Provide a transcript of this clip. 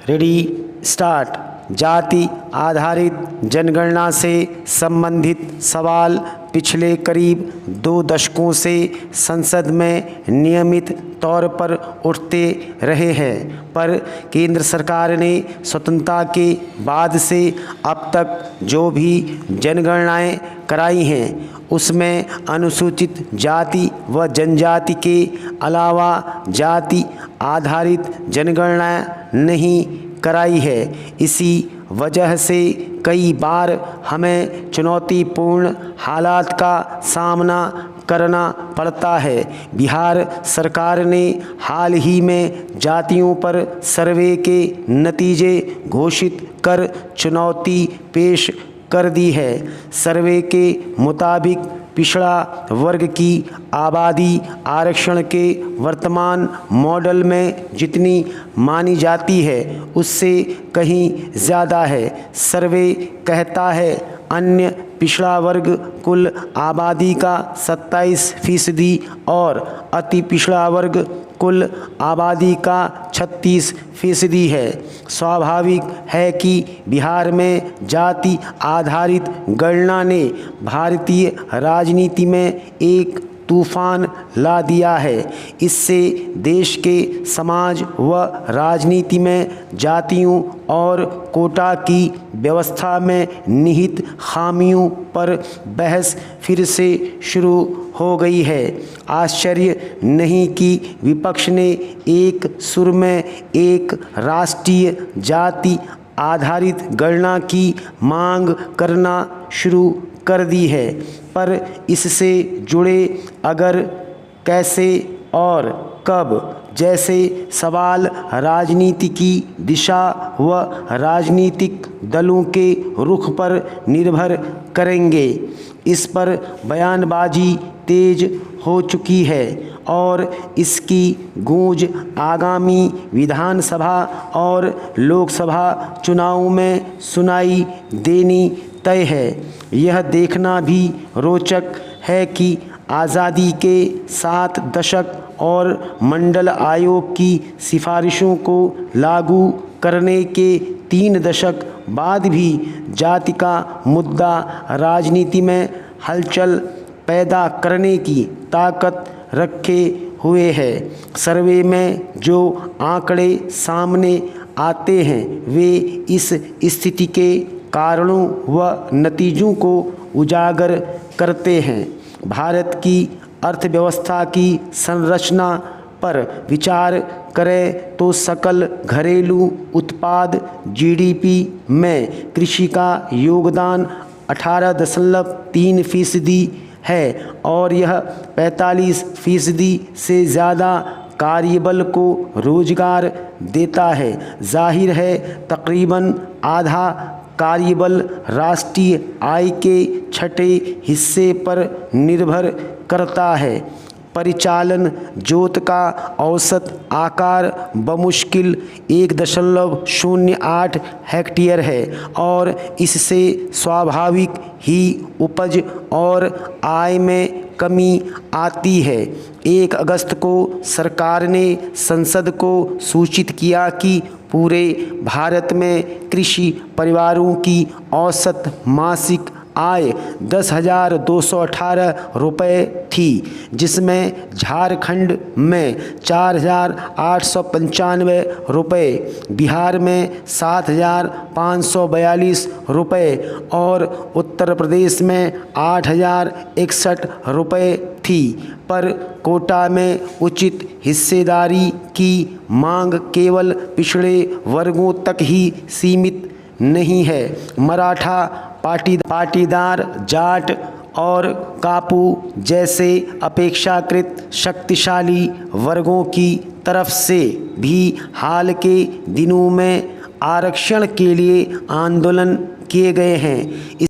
Ready start. जाति आधारित जनगणना से संबंधित सवाल पिछले करीब 2 दशकों से संसद में नियमित तौर पर उठते रहे हैं, पर केंद्र सरकार ने स्वतंत्रता के बाद से अब तक जो भी जनगणनाएं कराई हैं उसमें अनुसूचित जाति व जनजाति के अलावा जाति आधारित जनगणना नहीं कराई है। इसी वजह से कई बार हमें चुनौतीपूर्ण हालात का सामना करना पड़ता है। बिहार सरकार ने हाल ही में जातियों पर सर्वे के नतीजे घोषित कर चुनौती पेश कर दी है। सर्वे के मुताबिक पिछड़ा वर्ग की आबादी आरक्षण के वर्तमान मॉडल में जितनी मानी जाती है उससे कहीं ज़्यादा है। सर्वे कहता है अन्य पिछड़ा वर्ग कुल आबादी का 27% और अति पिछड़ा वर्ग कुल आबादी का 36% है। स्वाभाविक है कि बिहार में जाति आधारित गणना ने भारतीय राजनीति में एक तूफान ला दिया है। इससे देश के समाज व राजनीति में जातियों और कोटा की व्यवस्था में निहित खामियों पर बहस फिर से शुरू हो गई है। आश्चर्य नहीं कि विपक्ष ने एक सुर में एक राष्ट्रीय जाति आधारित गणना की मांग करना शुरू कर दी है, पर इससे जुड़े अगर, कैसे और कब जैसे सवाल राजनीति की दिशा व राजनीतिक दलों के रुख पर निर्भर करेंगे। इस पर बयानबाजी तेज हो चुकी है और इसकी गूंज आगामी विधानसभा और लोकसभा चुनाव में सुनाई देनी तय है। यह देखना भी रोचक है कि आज़ादी के 7 दशक और मंडल आयोग की सिफारिशों को लागू करने के 3 दशक बाद भी जाति का मुद्दा राजनीति में हलचल पैदा करने की ताकत रखे हुए है। सर्वे में जो आंकड़े सामने आते हैं वे इस स्थिति के कारणों व नतीजों को उजागर करते हैं। भारत की अर्थव्यवस्था की संरचना पर विचार करें तो सकल घरेलू उत्पाद GDP में कृषि का योगदान 18.3% है और यह 45% से ज़्यादा कार्यबल को रोजगार देता है। जाहिर है तकरीबन आधा कार्यबल राष्ट्रीय आय के छठे हिस्से पर निर्भर करता है। परिचालन जोत का औसत आकार बमुश्किल 1.08 हेक्टेयर है और इससे स्वाभाविक ही उपज और आय में कमी आती है। 1 अगस्त को सरकार ने संसद को सूचित किया कि पूरे भारत में कृषि परिवारों की औसत मासिक आय 10,218 रुपये थी, जिसमें झारखंड में 4,895 रुपये, बिहार में 7,542 रुपये और उत्तर प्रदेश में 8,061 रुपये थी। पर कोटा में उचित हिस्सेदारी की मांग केवल पिछड़े वर्गों तक ही सीमित नहीं है। मराठा, पाटीदार, जाट और कापू जैसे अपेक्षाकृत शक्तिशाली वर्गों की तरफ से भी हाल के दिनों में आरक्षण के लिए आंदोलन किए गए हैं।